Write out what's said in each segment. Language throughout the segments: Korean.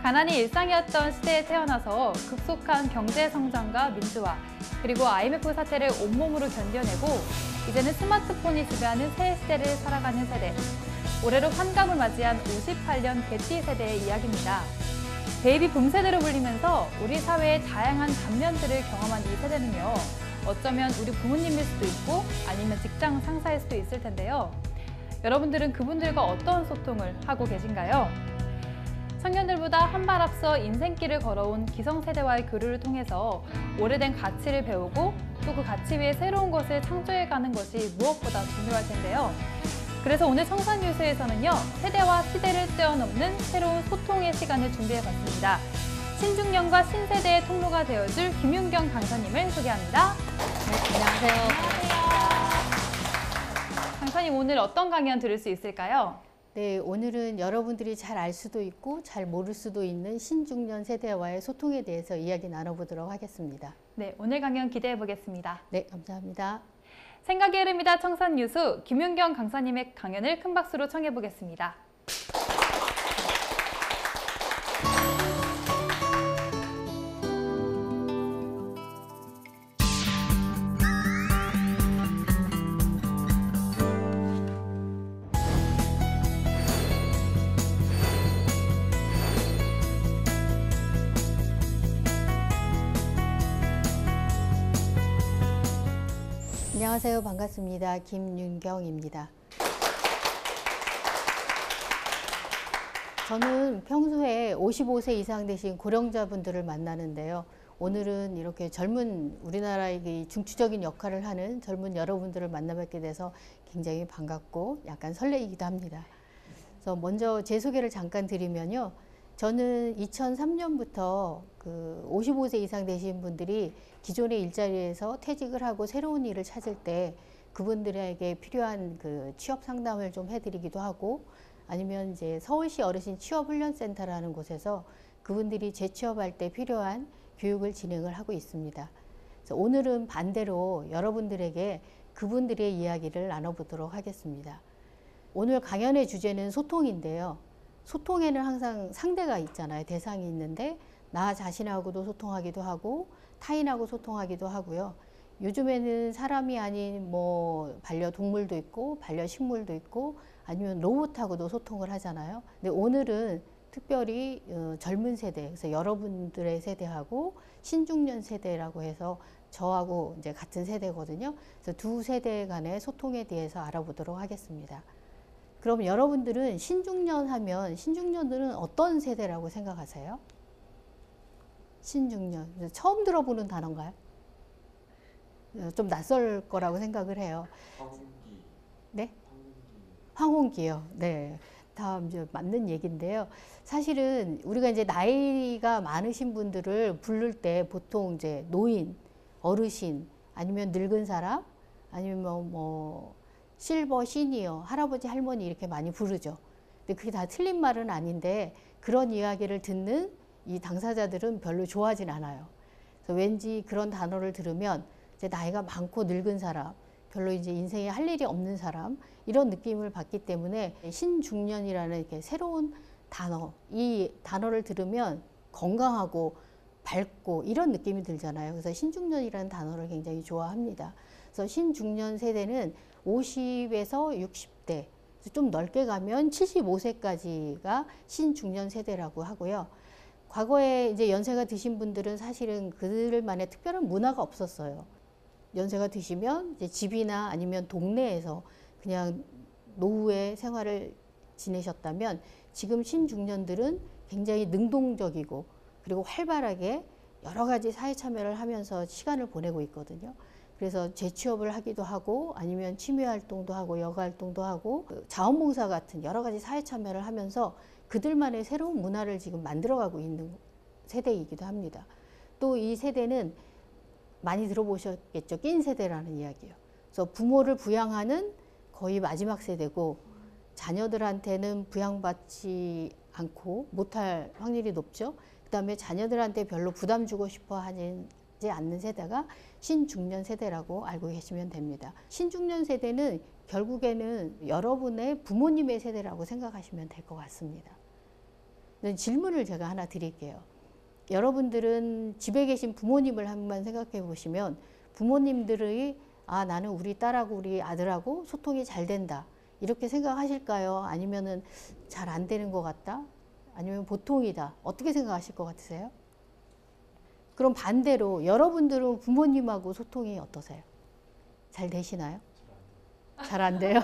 가난이 일상이었던 시대에 태어나서 급속한 경제 성장과 민주화, 그리고 IMF 사태를 온몸으로 견뎌내고 이제는 스마트폰이 지배하는 새 시대를 살아가는 세대. 올해로 환갑을 맞이한 58년 개띠 세대의 이야기입니다. 베이비 붐 세대로 불리면서 우리 사회의 다양한 단면들을 경험한 이 세대는요, 어쩌면 우리 부모님일 수도 있고 아니면 직장 상사일 수도 있을 텐데요. 여러분들은 그분들과 어떤 소통을 하고 계신가요? 청년들보다 한 발 앞서 인생길을 걸어온 기성세대와의 교류를 통해서 오래된 가치를 배우고 또 그 가치 위에 새로운 것을 창조해가는 것이 무엇보다 중요할 텐데요. 그래서 오늘 청산뉴스에서는요, 세대와 시대를 뛰어넘는 새로운 소통의 시간을 준비해봤습니다. 신중년과 신세대의 통로가 되어줄 김윤경 강사님을 소개합니다. 네, 안녕하세요. 강사님, 오늘 어떤 강연 들을 수 있을까요? 네, 오늘은 여러분들이 잘 알 수도 있고 잘 모를 수도 있는 신중년 세대와의 소통에 대해서 이야기 나눠보도록 하겠습니다. 네, 오늘 강연 기대해 보겠습니다. 네, 감사합니다. 생각이 흐릅니다. 청산뉴스 김윤경 강사님의 강연을 큰 박수로 청해 보겠습니다. 안녕하세요. 반갑습니다. 김윤경입니다. 저는 평소에 55세 이상 되신 고령자분들을 만나는데요. 오늘은 이렇게 젊은 우리나라의 중추적인 역할을 하는 젊은 여러분들을 만나뵙게 돼서 굉장히 반갑고 약간 설레이기도 합니다. 그래서 먼저 제 소개를 잠깐 드리면요. 저는 2003년부터 그 55세 이상 되신 분들이 기존의 일자리에서 퇴직을 하고 새로운 일을 찾을 때 그분들에게 필요한 그 취업 상담을 좀 해드리기도 하고, 아니면 이제 서울시 어르신 취업훈련센터라는 곳에서 그분들이 재취업할 때 필요한 교육을 진행을 하고 있습니다. 그래서 오늘은 반대로 여러분들에게 그분들의 이야기를 나눠보도록 하겠습니다. 오늘 강연의 주제는 소통인데요. 소통에는 항상 상대가 있잖아요. 대상이 있는데 나 자신하고도 소통하기도 하고 타인하고 소통하기도 하고요. 요즘에는 사람이 아닌 뭐 반려동물도 있고 반려식물도 있고 아니면 로봇하고도 소통을 하잖아요. 근데 오늘은 특별히 젊은 세대, 그래서 여러분들의 세대하고 신중년 세대라고 해서 저하고 이제 같은 세대거든요. 그래서 두 세대 간의 소통에 대해서 알아보도록 하겠습니다. 그럼 여러분들은 신중년 하면 신중년들은 어떤 세대라고 생각하세요? 신중년. 처음 들어보는 단어인가요? 좀 낯설 거라고 생각을 해요. 황혼기. 네? 황혼기요. 네. 다 이제 맞는 얘기인데요. 사실은 우리가 이제 나이가 많으신 분들을 부를 때 보통 이제 노인, 어르신, 아니면 늙은 사람, 아니면 뭐 실버, 시니어, 할아버지, 할머니 이렇게 많이 부르죠. 근데 그게 다 틀린 말은 아닌데 그런 이야기를 듣는 이 당사자들은 별로 좋아하진 않아요. 그래서 왠지 그런 단어를 들으면 이제 나이가 많고 늙은 사람, 별로 이제 인생에 할 일이 없는 사람, 이런 느낌을 받기 때문에 신중년이라는 이렇게 새로운 단어, 이 단어를 들으면 건강하고 밝고 이런 느낌이 들잖아요. 그래서 신중년이라는 단어를 굉장히 좋아합니다. 그래서 신중년 세대는 50에서 60대, 좀 넓게 가면 75세까지가 신중년 세대라고 하고요. 과거에 이제 연세가 드신 분들은 사실은 그들만의 특별한 문화가 없었어요. 연세가 드시면 이제 집이나 아니면 동네에서 그냥 노후의 생활을 지내셨다면 지금 신중년들은 굉장히 능동적이고 그리고 활발하게 여러 가지 사회 참여를 하면서 시간을 보내고 있거든요. 그래서 재취업을 하기도 하고 아니면 취미 활동도 하고 여가 활동도 하고 자원봉사 같은 여러 가지 사회 참여를 하면서 그들만의 새로운 문화를 지금 만들어가고 있는 세대이기도 합니다. 또 이 세대는 많이 들어보셨겠죠. 낀 세대라는 이야기예요. 그래서 부모를 부양하는 거의 마지막 세대고 자녀들한테는 부양받지 않고 못할 확률이 높죠. 그 다음에 자녀들한테 별로 부담 주고 싶어 하지 않는 세대가 신중년 세대라고 알고 계시면 됩니다. 신중년 세대는 결국에는 여러분의 부모님의 세대라고 생각하시면 될 것 같습니다. 질문을 제가 하나 드릴게요. 여러분들은 집에 계신 부모님을 한번 생각해 보시면 부모님들의 나는 우리 딸하고 우리 아들하고 소통이 잘 된다. 이렇게 생각하실까요? 아니면은 잘 안 되는 것 같다? 아니면 보통이다. 어떻게 생각하실 것 같으세요? 그럼 반대로 여러분들은 부모님하고 소통이 어떠세요? 잘 되시나요? 잘 안 돼요.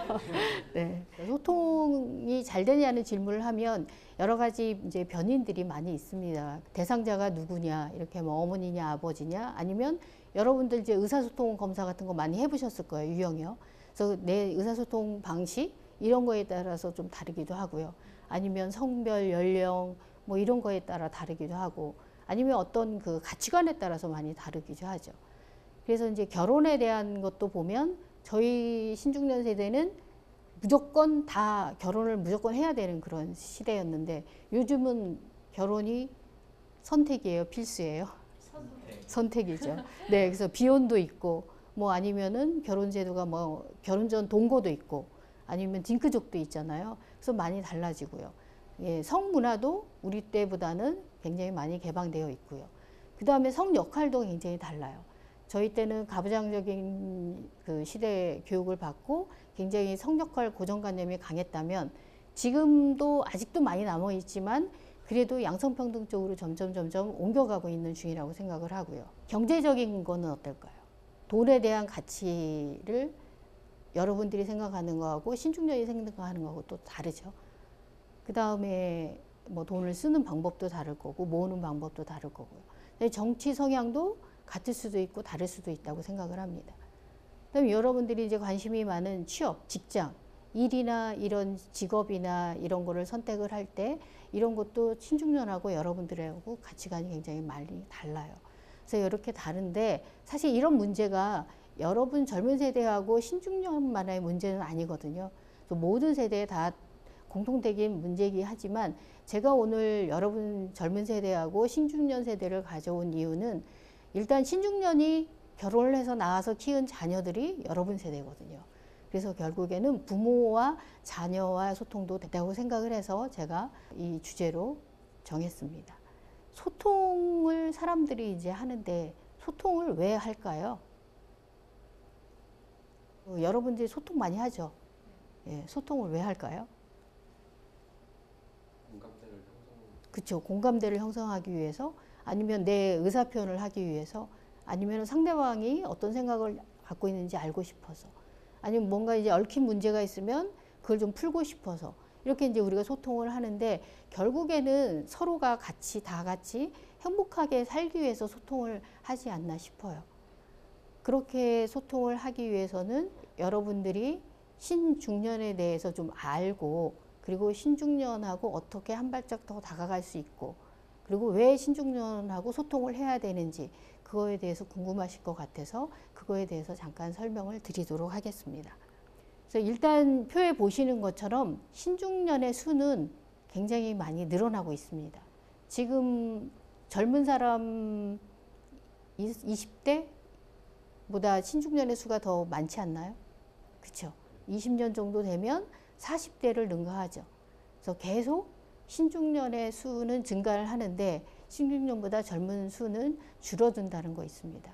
네. 소통이 잘 되냐는 질문을 하면 여러 가지 이제 변인들이 많이 있습니다. 대상자가 누구냐, 이렇게 뭐 어머니냐, 아버지냐, 아니면 여러분들 이제 의사소통 검사 같은 거 많이 해보셨을 거예요, 유형이요. 그래서 내 의사소통 방식 이런 거에 따라서 좀 다르기도 하고요. 아니면 성별, 연령 뭐 이런 거에 따라 다르기도 하고, 아니면 어떤 그 가치관에 따라서 많이 다르기도 하죠. 그래서 이제 결혼에 대한 것도 보면 저희 신중년 세대는 무조건 다 결혼을 무조건 해야 되는 그런 시대였는데 요즘은 결혼이 선택이에요, 필수예요? 선택이죠. 네, 그래서 비혼도 있고 뭐 아니면은 결혼 제도가 뭐 결혼 전 동거도 있고 아니면 딩크족도 있잖아요. 그래서 많이 달라지고요. 예, 성 문화도 우리 때보다는 굉장히 많이 개방되어 있고요. 그 다음에 성 역할도 굉장히 달라요. 저희 때는 가부장적인 그 시대 교육을 받고 굉장히 성 역할 고정관념이 강했다면 지금도 아직도 많이 남아 있지만 그래도 양성평등 쪽으로 점점 옮겨가고 있는 중이라고 생각을 하고요. 경제적인 거는 어떨까요? 돈에 대한 가치를 여러분들이 생각하는 거하고 신중년이 생각하는 거하고 또 다르죠. 그 다음에 뭐 돈을 쓰는 방법도 다를 거고 모으는 방법도 다를 거고요. 정치 성향도 같을 수도 있고 다를 수도 있다고 생각을 합니다. 그다음에 여러분들이 이제 관심이 많은 취업, 직장, 일이나 이런 직업이나 이런 거를 선택을 할 때 이런 것도 신중년하고 여러분들하고 가치관이 굉장히 많이 달라요. 그래서 이렇게 다른데 사실 이런 문제가 여러분 젊은 세대하고 신중년만의 문제는 아니거든요. 모든 세대에 다 공통적인 문제이긴 하지만 제가 오늘 여러분 젊은 세대하고 신중년 세대를 가져온 이유는 일단 신중년이 결혼을 해서 낳아서 키운 자녀들이 여러분 세대거든요. 그래서 결국에는 부모와 자녀와 소통도 된다고 생각을 해서 제가 이 주제로 정했습니다. 소통을 사람들이 이제 하는데 소통을 왜 할까요? 여러분들이 소통 많이 하죠? 예, 소통을 왜 할까요? 그렇죠. 공감대를 형성하기 위해서 아니면 내 의사표현을 하기 위해서 아니면 상대방이 어떤 생각을 갖고 있는지 알고 싶어서 아니면 뭔가 이제 얽힌 문제가 있으면 그걸 좀 풀고 싶어서 이렇게 이제 우리가 소통을 하는데 결국에는 서로가 같이 다 같이 행복하게 살기 위해서 소통을 하지 않나 싶어요. 그렇게 소통을 하기 위해서는 여러분들이 신중년에 대해서 좀 알고 그리고 신중년하고 어떻게 한 발짝 더 다가갈 수 있고 그리고 왜 신중년하고 소통을 해야 되는지 그거에 대해서 궁금하실 것 같아서 그거에 대해서 잠깐 설명을 드리도록 하겠습니다. 그래서 일단 표에 보시는 것처럼 신중년의 수는 굉장히 많이 늘어나고 있습니다. 지금 젊은 사람 20대보다 신중년의 수가 더 많지 않나요? 그렇죠. 20년 정도 되면 40대를 능가하죠. 그래서 계속 신중년의 수는 증가를 하는데 신중년보다 젊은 수는 줄어든다는 거 있습니다.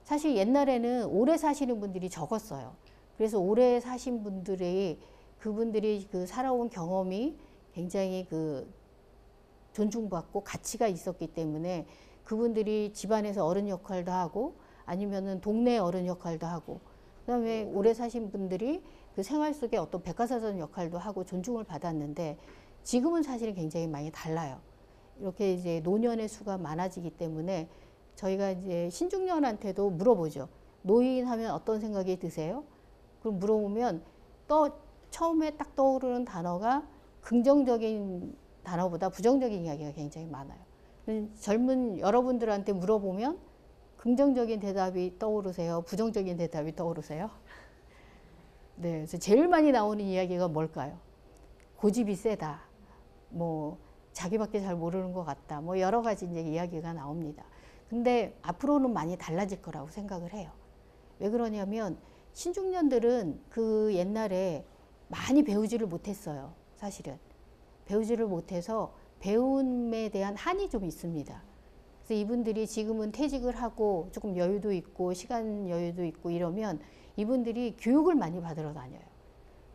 사실 옛날에는 오래 사시는 분들이 적었어요. 그래서 오래 사신 분들이 그분들이 그 살아온 경험이 굉장히 그 존중받고 가치가 있었기 때문에 그분들이 집안에서 어른 역할도 하고 아니면은 동네 어른 역할도 하고 그다음에 오래 사신 분들이 그 생활 속에 어떤 백과사전 역할도 하고 존중을 받았는데 지금은 사실은 굉장히 많이 달라요. 이렇게 이제 노년의 수가 많아지기 때문에 저희가 이제 신중년한테도 물어보죠. 노인 하면 어떤 생각이 드세요? 그럼 물어보면 처음에 딱 떠오르는 단어가 긍정적인 단어보다 부정적인 이야기가 굉장히 많아요. 젊은 여러분들한테 물어보면 긍정적인 대답이 떠오르세요? 부정적인 대답이 떠오르세요? 네, 그래서 제일 많이 나오는 이야기가 뭘까요? 고집이 세다. 뭐 자기밖에 잘 모르는 것 같다. 뭐 여러 가지 이제 이야기가 나옵니다. 근데 앞으로는 많이 달라질 거라고 생각을 해요. 왜 그러냐면 신중년들은 그 옛날에 많이 배우지를 못했어요. 사실은. 배우지를 못해서 배움에 대한 한이 좀 있습니다. 그래서 이분들이 지금은 퇴직을 하고 조금 여유도 있고 시간 여유도 있고 이러면 이분들이 교육을 많이 받으러 다녀요.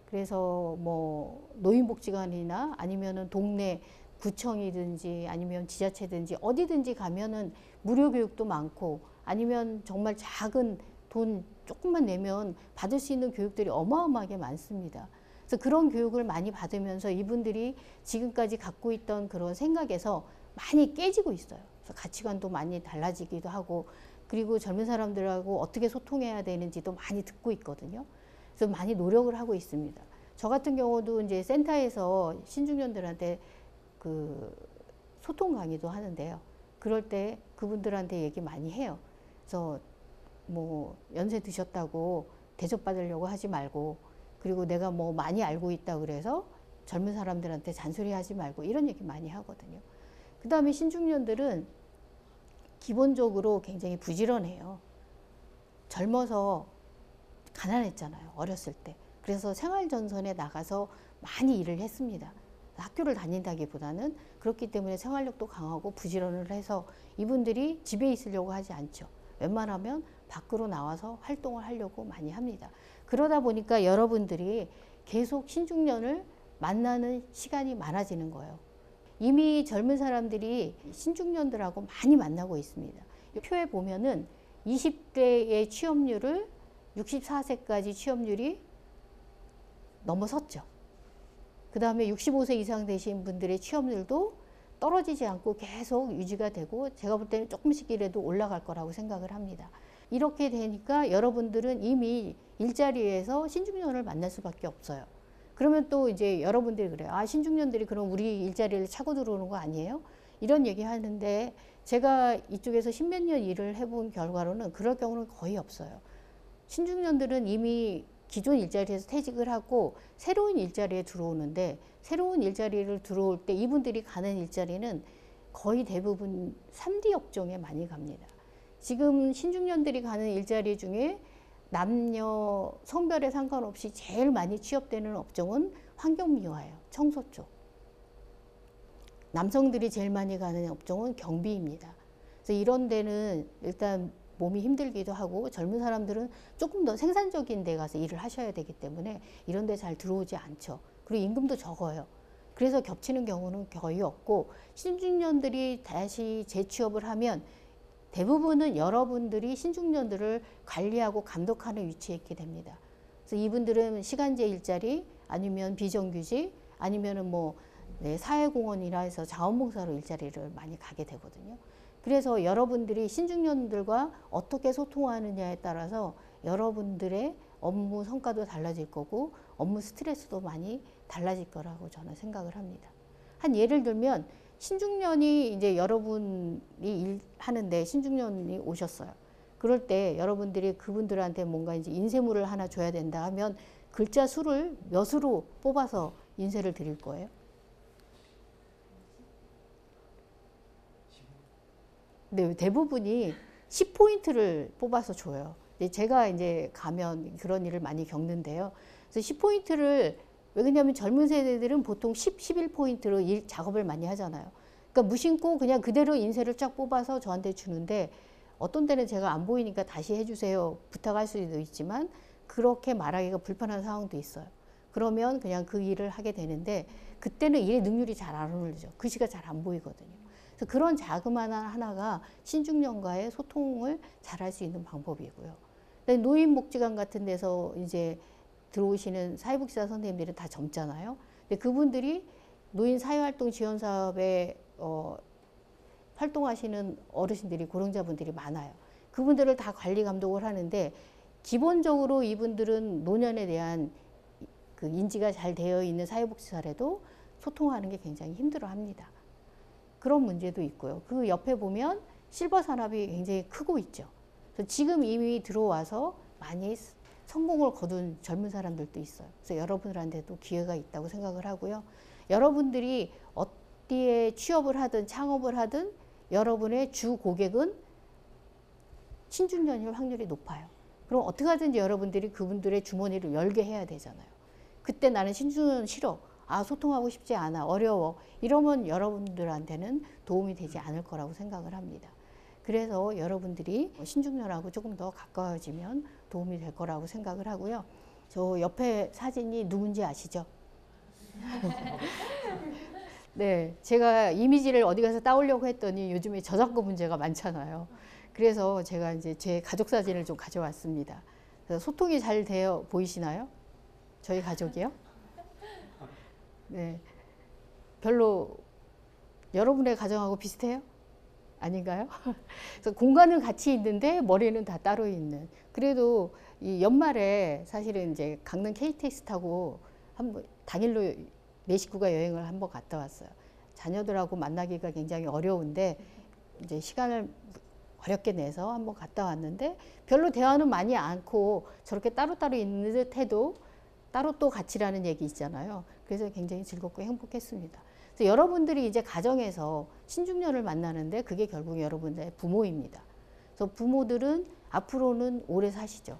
그래서 뭐 노인복지관이나 아니면은 동네 구청이든지 아니면 지자체든지 어디든지 가면은 무료 교육도 많고 아니면 정말 작은 돈 조금만 내면 받을 수 있는 교육들이 어마어마하게 많습니다. 그래서 그런 교육을 많이 받으면서 이분들이 지금까지 갖고 있던 그런 생각에서 많이 깨지고 있어요. 그래서 가치관도 많이 달라지기도 하고 그리고 젊은 사람들하고 어떻게 소통해야 되는지도 많이 듣고 있거든요. 그래서 많이 노력을 하고 있습니다. 저 같은 경우도 이제 센터에서 신중년들한테 그 소통 강의도 하는데요. 그럴 때 그분들한테 얘기 많이 해요. 그래서 뭐 연세 드셨다고 대접받으려고 하지 말고 그리고 내가 뭐 많이 알고 있다 그래서 젊은 사람들한테 잔소리하지 말고 이런 얘기 많이 하거든요. 그 다음에 신중년들은 기본적으로 굉장히 부지런해요. 젊어서 가난했잖아요. 어렸을 때. 그래서 생활전선에 나가서 많이 일을 했습니다. 학교를 다닌다기보다는 그렇기 때문에 생활력도 강하고 부지런을 해서 이분들이 집에 있으려고 하지 않죠. 웬만하면 밖으로 나와서 활동을 하려고 많이 합니다. 그러다 보니까 여러분들이 계속 신중년을 만나는 시간이 많아지는 거예요. 이미 젊은 사람들이 신중년들하고 많이 만나고 있습니다. 표에 보면은 20대의 취업률을 64세까지 취업률이 넘어섰죠. 그 다음에 65세 이상 되신 분들의 취업률도 떨어지지 않고 계속 유지가 되고 제가 볼 때는 조금씩이라도 올라갈 거라고 생각을 합니다. 이렇게 되니까 여러분들은 이미 일자리에서 신중년을 만날 수밖에 없어요. 그러면 또 이제 여러분들이 그래요. 아, 신중년들이 그럼 우리 일자리를 차고 들어오는 거 아니에요? 이런 얘기 하는데 제가 이쪽에서 십몇 년 일을 해본 결과로는 그럴 경우는 거의 없어요. 신중년들은 이미 기존 일자리에서 퇴직을 하고 새로운 일자리에 들어오는데 새로운 일자리를 들어올 때 이분들이 가는 일자리는 거의 대부분 3D 업종에 많이 갑니다. 지금 신중년들이 가는 일자리 중에 남녀 성별에 상관없이 제일 많이 취업되는 업종은 환경미화예요. 청소 쪽. 남성들이 제일 많이 가는 업종은 경비입니다. 그래서 이런 데는 일단 몸이 힘들기도 하고 젊은 사람들은 조금 더 생산적인 데 가서 일을 하셔야 되기 때문에 이런 데 잘 들어오지 않죠. 그리고 임금도 적어요. 그래서 겹치는 경우는 거의 없고 신중년들이 다시 재취업을 하면 대부분은 여러분들이 신중년들을 관리하고 감독하는 위치에 있게 됩니다. 그래서 이분들은 시간제 일자리 아니면 비정규직 아니면은 뭐 사회공헌이라 해서 자원봉사로 일자리를 많이 가게 되거든요. 그래서 여러분들이 신중년들과 어떻게 소통하느냐에 따라서 여러분들의 업무 성과도 달라질 거고 업무 스트레스도 많이 달라질 거라고 저는 생각을 합니다. 한 예를 들면 신중년이 이제 여러분이 일하는데 신중년이 오셨어요. 그럴 때 여러분들이 그분들한테 뭔가 이제 인쇄물을 하나 줘야 된다 하면 글자 수를 몇으로 뽑아서 인쇄를 드릴 거예요? 네, 대부분이 10포인트를 뽑아서 줘요. 제가 이제 가면 그런 일을 많이 겪는데요. 그래서 10포인트를 왜 그러냐면 젊은 세대들은 보통 10, 11포인트로 작업을 많이 하잖아요. 그러니까 무심코 그냥 그대로 인쇄를 쫙 뽑아서 저한테 주는데 어떤 때는 제가 안 보이니까 다시 해주세요 부탁할 수도 있지만 그렇게 말하기가 불편한 상황도 있어요. 그러면 그냥 그 일을 하게 되는데 그때는 일의 능률이 잘 안 오르죠. 글씨가 잘 안 보이거든요. 그래서 그런 자그마한 하나가 신중년과의 소통을 잘할 수 있는 방법이고요. 노인복지관 같은 데서 이제 들어오시는 사회복지사 선생님들은 다 젊잖아요. 근데 그분들이 노인 사회활동 지원 사업에 활동하시는 어르신들이 고령자분들이 많아요. 그분들을 다 관리 감독을 하는데 기본적으로 이분들은 노년에 대한 그 인지가 잘 되어 있는 사회복지사라도 소통하는 게 굉장히 힘들어합니다. 그런 문제도 있고요. 그 옆에 보면 실버 산업이 굉장히 크고 있죠. 그래서 지금 이미 들어와서 많이 성공을 거둔 젊은 사람들도 있어요. 그래서 여러분들한테도 기회가 있다고 생각을 하고요. 여러분들이 어디에 취업을 하든 창업을 하든 여러분의 주 고객은 신중년일 확률이 높아요. 그럼 어떻게 하든지 여러분들이 그분들의 주머니를 열게 해야 되잖아요. 그때 나는 신중년 싫어. 아, 소통하고 싶지 않아, 어려워, 이러면 여러분들한테는 도움이 되지 않을 거라고 생각을 합니다. 그래서 여러분들이 신중년하고 조금 더 가까워지면 도움이 될 거라고 생각을 하고요. 저 옆에 사진이 누군지 아시죠? 네, 제가 이미지를 어디 가서 따오려고 했더니 요즘에 저작권 문제가 많잖아요. 그래서 제가 이제 제 가족 사진을 좀 가져왔습니다. 그래서 소통이 잘 되어 보이시나요? 저희 가족이요? 네, 별로 여러분의 가정하고 비슷해요? 아닌가요? 그래서 공간은 같이 있는데 머리는 다 따로 있는. 그래도 이 연말에 사실은 이제 강릉 KTX 타고 한번 당일로 네 식구가 여행을 한번 갔다 왔어요. 자녀들하고 만나기가 굉장히 어려운데 이제 시간을 어렵게 내서 한번 갔다 왔는데 별로 대화는 많이 않고 저렇게 따로따로 있는 듯 해도 따로 또 같이라는 얘기 있잖아요. 그래서 굉장히 즐겁고 행복했습니다. 그래서 여러분들이 이제 가정에서 신중년을 만나는데 그게 결국 여러분의 부모입니다. 그래서 부모들은 앞으로는 오래 사시죠.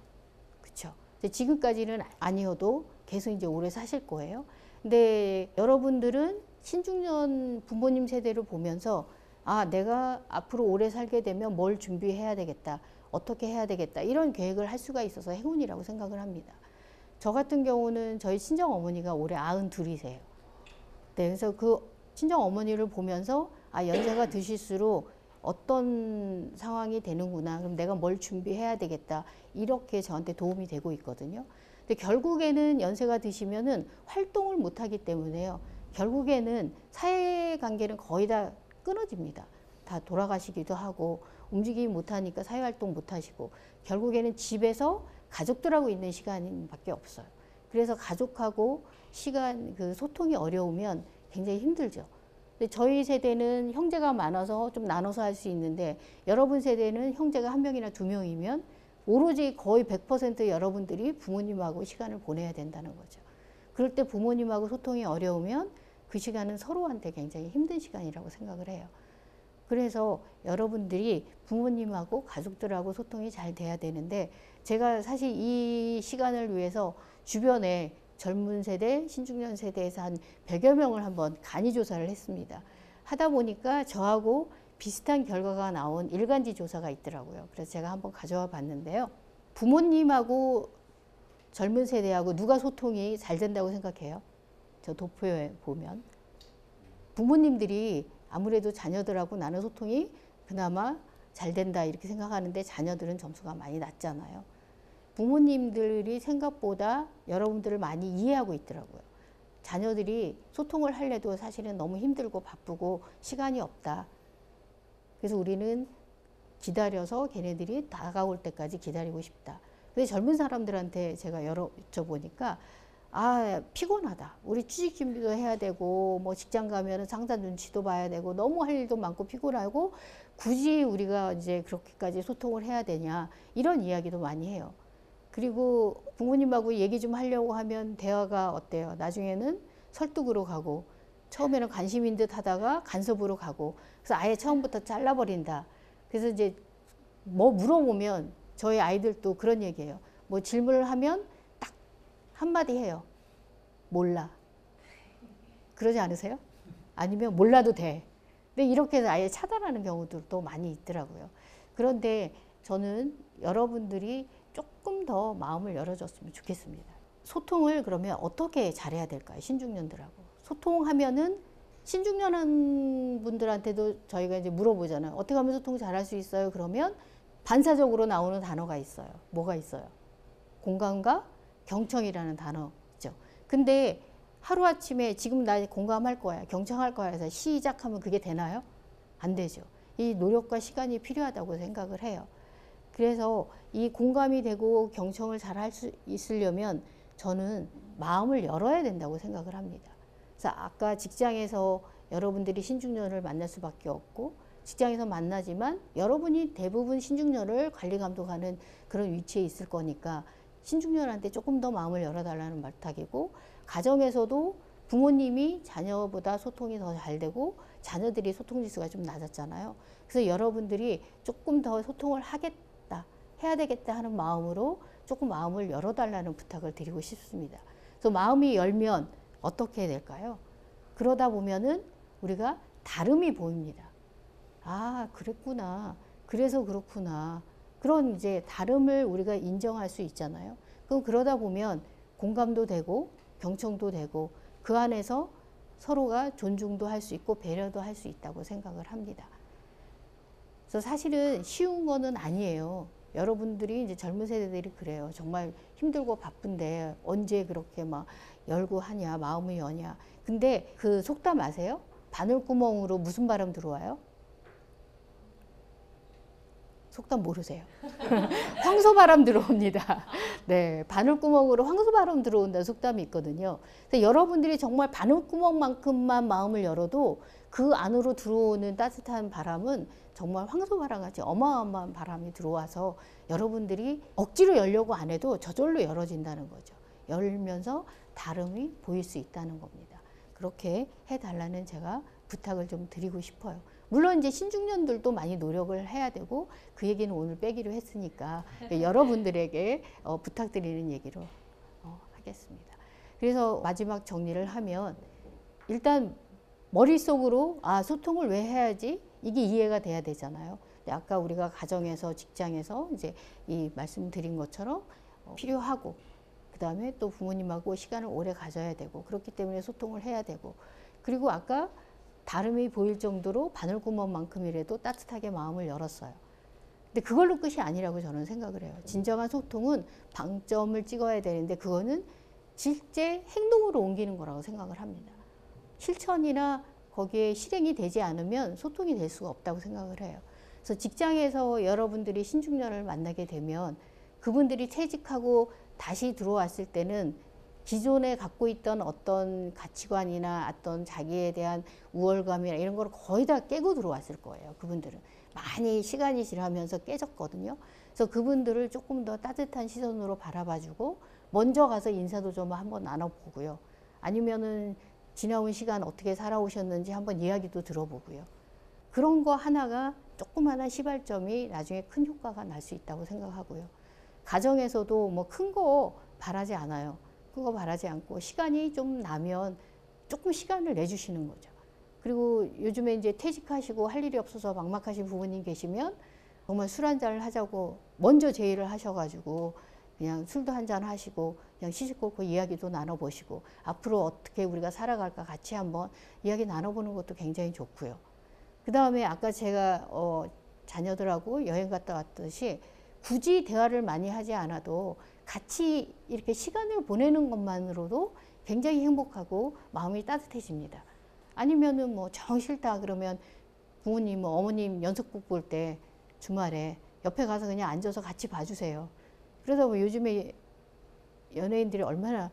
그렇죠? 지금까지는 아니어도 계속 이제 오래 사실 거예요. 근데 여러분들은 신중년 부모님 세대를 보면서 아, 내가 앞으로 오래 살게 되면 뭘 준비해야 되겠다, 어떻게 해야 되겠다, 이런 계획을 할 수가 있어서 행운이라고 생각을 합니다. 저 같은 경우는 저희 친정 어머니가 올해 92이세요. 네, 그래서 그 친정 어머니를 보면서 아, 연세가 드실수록 어떤 상황이 되는구나, 그럼 내가 뭘 준비해야 되겠다, 이렇게 저한테 도움이 되고 있거든요. 근데 결국에는 연세가 드시면은 활동을 못 하기 때문에요. 결국에는 사회관계는 거의 다 끊어집니다. 다 돌아가시기도 하고 움직이지 못하니까 사회활동 못 하시고 결국에는 집에서 가족들하고 있는 시간밖에 없어요. 그래서 가족하고 시간 그 소통이 어려우면 굉장히 힘들죠. 근데 저희 세대는 형제가 많아서 좀 나눠서 할 수 있는데 여러분 세대는 형제가 한 명이나 두 명이면 오로지 거의 100% 여러분들이 부모님하고 시간을 보내야 된다는 거죠. 그럴 때 부모님하고 소통이 어려우면 그 시간은 서로한테 굉장히 힘든 시간이라고 생각을 해요. 그래서 여러분들이 부모님하고 가족들하고 소통이 잘 돼야 되는데 제가 사실 이 시간을 위해서 주변에 젊은 세대, 신중년 세대에서 한 100여 명을 한번 간이 조사를 했습니다. 하다 보니까 저하고 비슷한 결과가 나온 일간지 조사가 있더라고요. 그래서 제가 한번 가져와 봤는데요. 부모님하고 젊은 세대하고 누가 소통이 잘 된다고 생각해요? 저 도표에 보면 부모님들이 아무래도 자녀들하고 나는 소통이 그나마 잘 된다 이렇게 생각하는데 자녀들은 점수가 많이 낮잖아요. 부모님들이 생각보다 여러분들을 많이 이해하고 있더라고요. 자녀들이 소통을 하려도 사실은 너무 힘들고 바쁘고 시간이 없다. 그래서 우리는 기다려서 걔네들이 다가올 때까지 기다리고 싶다. 근데 젊은 사람들한테 제가 여쭤보니까 아, 피곤하다. 우리 취직 준비도 해야 되고 뭐 직장 가면은 상사 눈치도 봐야 되고 너무 할 일도 많고 피곤하고 굳이 우리가 이제 그렇게까지 소통을 해야 되냐 이런 이야기도 많이 해요. 그리고 부모님하고 얘기 좀 하려고 하면 대화가 어때요? 나중에는 설득으로 가고 처음에는 관심인 듯 하다가 간섭으로 가고 그래서 아예 처음부터 잘라버린다. 그래서 이제 뭐 물어보면 저희 아이들도 그런 얘기예요. 뭐 질문을 하면 딱 한마디 해요. 몰라. 그러지 않으세요? 아니면 몰라도 돼. 근데 이렇게 해서 아예 차단하는 경우들도 많이 있더라고요. 그런데 저는 여러분들이 조금 더 마음을 열어줬으면 좋겠습니다. 소통을 그러면 어떻게 잘해야 될까요? 신중년들하고. 소통하면은 신중년 분들한테도 저희가 이제 물어보잖아요. 어떻게 하면 소통 잘할 수 있어요? 그러면 반사적으로 나오는 단어가 있어요. 뭐가 있어요? 공감과 경청이라는 단어 있죠. 근데 하루아침에 지금 나 공감할 거야, 경청할 거야 해서 시작하면 그게 되나요? 안 되죠. 이 노력과 시간이 필요하다고 생각을 해요. 그래서 이 공감이 되고 경청을 잘 할 수 있으려면 저는 마음을 열어야 된다고 생각을 합니다. 그래서 아까 직장에서 여러분들이 신중년을 만날 수밖에 없고 직장에서 만나지만 여러분이 대부분 신중년을 관리 감독하는 그런 위치에 있을 거니까 신중년한테 조금 더 마음을 열어달라는 말탁이고 가정에서도 부모님이 자녀보다 소통이 더 잘 되고 자녀들이 소통 지수가 좀 낮았잖아요. 그래서 여러분들이 조금 더 소통을 하겠다, 해야 되겠다 하는 마음으로 조금 마음을 열어달라는 부탁을 드리고 싶습니다. 그래서 마음이 열면 어떻게 해야 될까요? 그러다 보면은 우리가 다름이 보입니다. 아, 그랬구나. 그래서 그렇구나. 그런 이제 다름을 우리가 인정할 수 있잖아요. 그럼 그러다 보면 공감도 되고 경청도 되고 그 안에서 서로가 존중도 할 수 있고 배려도 할 수 있다고 생각을 합니다. 그래서 사실은 쉬운 거는 아니에요. 여러분들이 이제 젊은 세대들이 그래요. 정말 힘들고 바쁜데 언제 그렇게 막 열고 하냐, 마음을 여냐. 근데 그 속담 아세요? 바늘구멍으로 무슨 바람 들어와요? 속담 모르세요? 황소바람 들어옵니다. 네, 바늘구멍으로 황소바람 들어온다는 속담이 있거든요. 그래서 여러분들이 정말 바늘구멍만큼만 마음을 열어도 그 안으로 들어오는 따뜻한 바람은 정말 황소바람 같이 어마어마한 바람이 들어와서 여러분들이 억지로 열려고 안 해도 저절로 열어진다는 거죠. 열면서 다름이 보일 수 있다는 겁니다. 그렇게 해달라는 제가 부탁을 좀 드리고 싶어요. 물론 이제 신중년들도 많이 노력을 해야 되고 그 얘기는 오늘 빼기로 했으니까 여러분들에게 부탁드리는 얘기로 하겠습니다. 그래서 마지막 정리를 하면 일단 머릿속으로 아, 소통을 왜 해야지? 이게 이해가 돼야 되잖아요. 근데 아까 우리가 가정에서 직장에서 이제 이 말씀드린 것처럼 필요하고 그 다음에 또 부모님하고 시간을 오래 가져야 되고 그렇기 때문에 소통을 해야 되고 그리고 아까 다름이 보일 정도로 바늘구멍만큼이라도 따뜻하게 마음을 열었어요. 근데 그걸로 끝이 아니라고 저는 생각을 해요. 진정한 소통은 방점을 찍어야 되는데 그거는 실제 행동으로 옮기는 거라고 생각을 합니다. 실천이나 거기에 실행이 되지 않으면 소통이 될 수가 없다고 생각을 해요. 그래서 직장에서 여러분들이 신중년을 만나게 되면 그분들이 퇴직하고 다시 들어왔을 때는 기존에 갖고 있던 어떤 가치관이나 어떤 자기에 대한 우월감이나 이런 걸 거의 다 깨고 들어왔을 거예요. 그분들은 많이 시간이 지나면서 깨졌거든요. 그래서 그분들을 조금 더 따뜻한 시선으로 바라봐주고 먼저 가서 인사도 좀 한번 나눠보고요. 아니면은 지나온 시간 어떻게 살아오셨는지 한번 이야기도 들어보고요. 그런 거 하나가 조그마한 시발점이 나중에 큰 효과가 날 수 있다고 생각하고요. 가정에서도 뭐 큰 거 바라지 않아요. 큰 거 바라지 않고 시간이 좀 나면 조금 시간을 내주시는 거죠. 그리고 요즘에 이제 퇴직하시고 할 일이 없어서 막막하신 부모님 계시면 정말 술 한잔을 하자고 먼저 제의를 하셔가지고 그냥 술도 한잔 하시고 그냥 시시콜콜 이야기도 나눠보시고 앞으로 어떻게 우리가 살아갈까 같이 한번 이야기 나눠보는 것도 굉장히 좋고요. 그 다음에 아까 제가 자녀들하고 여행 갔다 왔듯이 굳이 대화를 많이 하지 않아도 같이 이렇게 시간을 보내는 것만으로도 굉장히 행복하고 마음이 따뜻해집니다. 아니면은 뭐 정 싫다 그러면 부모님, 뭐 어머님 연속극 볼 때 주말에 옆에 가서 그냥 앉아서 같이 봐주세요. 그러다 보면 요즘에 연예인들이 얼마나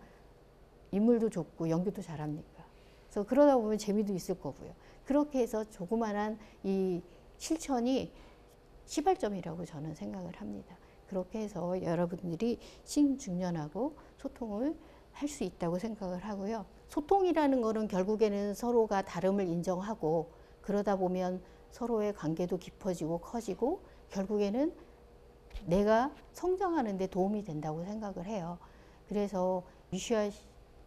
인물도 좋고 연기도 잘합니까? 그래서 그러다 보면 재미도 있을 거고요. 그렇게 해서 조그만한 이 실천이 시발점이라고 저는 생각을 합니다. 그렇게 해서 여러분들이 신중년하고 소통을 할 수 있다고 생각을 하고요. 소통이라는 거는 결국에는 서로가 다름을 인정하고 그러다 보면 서로의 관계도 깊어지고 커지고 결국에는 내가 성장하는 데 도움이 된다고 생각을 해요. 그래서 유시아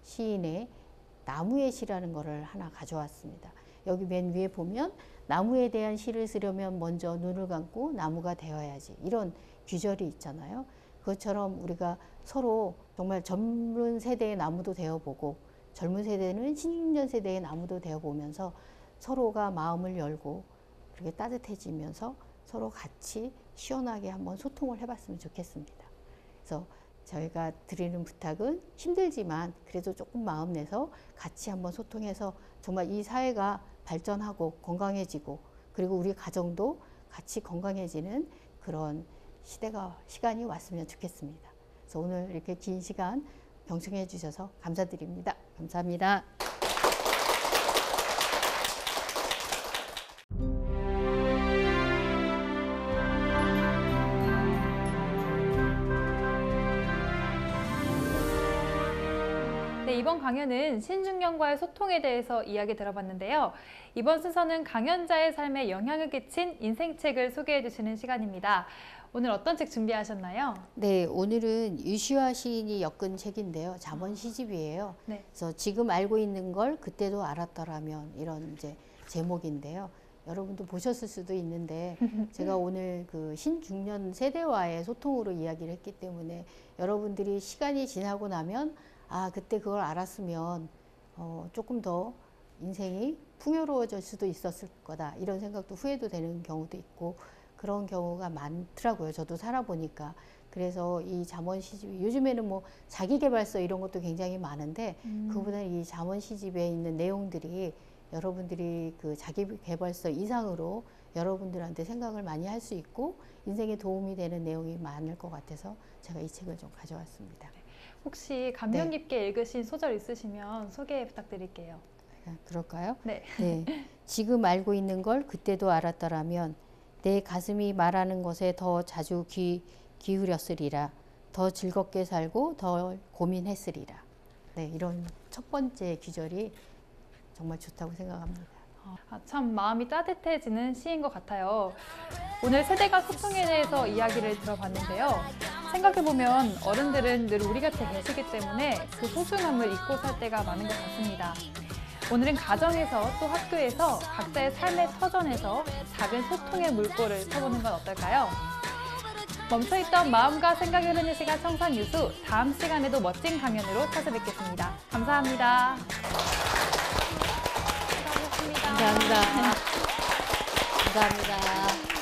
시인의 나무의 시라는 거를 하나 가져왔습니다. 여기 맨 위에 보면 나무에 대한 시를 쓰려면 먼저 눈을 감고 나무가 되어야지 이런 귀절이 있잖아요. 그것처럼 우리가 서로 정말 젊은 세대의 나무도 되어보고 젊은 세대는 신중년 세대의 나무도 되어보면서 서로가 마음을 열고 그렇게 따뜻해지면서 서로 같이 시원하게 한번 소통을 해봤으면 좋겠습니다. 그래서 저희가 드리는 부탁은 힘들지만 그래도 조금 마음 내서 같이 한번 소통해서 정말 이 사회가 발전하고 건강해지고 그리고 우리 가정도 같이 건강해지는 그런 시간이 왔으면 좋겠습니다. 그래서 오늘 이렇게 긴 시간 경청해 주셔서 감사드립니다. 감사합니다. 이번 강연은 신중년과의 소통에 대해서 이야기 들어봤는데요. 이번 순서는 강연자의 삶에 영향을 끼친 인생책을 소개해 주시는 시간입니다. 오늘 어떤 책 준비하셨나요? 네, 오늘은 유시화 시인이 엮은 책인데요. 잠언 시집이에요. 네. 그래서 지금 알고 있는 걸 그때도 알았더라면 이런 이제 제목인데요. 여러분도 보셨을 수도 있는데 제가 오늘 그 신중년 세대와의 소통으로 이야기를 했기 때문에 여러분들이 시간이 지나고 나면 아, 그때 그걸 알았으면 조금 더 인생이 풍요로워질 수도 있었을 거다. 이런 생각도 후회도 되는 경우도 있고 그런 경우가 많더라고요. 저도 살아보니까. 그래서 이 잠언 시집, 요즘에는 뭐 자기계발서 이런 것도 굉장히 많은데 그보다는 이 잠언 시집에 있는 내용들이 여러분들이 그 자기계발서 이상으로 여러분들한테 생각을 많이 할 수 있고 인생에 도움이 되는 내용이 많을 것 같아서 제가 이 책을 좀 가져왔습니다. 혹시 감명 깊게 읽으신 소절 있으시면 소개 부탁드릴게요. 그럴까요? 네. 네. 지금 알고 있는 걸 그때도 알았더라면 내 가슴이 말하는 것에 더 자주 기울였으리라. 더 즐겁게 살고 더 고민했으리라. 네, 이런 첫 번째 귀절이 정말 좋다고 생각합니다. 참 마음이 따뜻해지는 시인 것 같아요. 오늘 세대가 소통에 대해서 이야기를 들어봤는데요. 생각해보면 어른들은 늘 우리 곁에 계시기 때문에 그 소중함을 잊고 살 때가 많은 것 같습니다. 오늘은 가정에서 또 학교에서 각자의 삶의 터전에서 작은 소통의 물꼬를 쳐보는 건 어떨까요? 멈춰있던 마음과 생각이 흐르는 시간 청산유수, 다음 시간에도 멋진 강연으로 찾아뵙겠습니다. 감사합니다. 감사합니다. 감사합니다.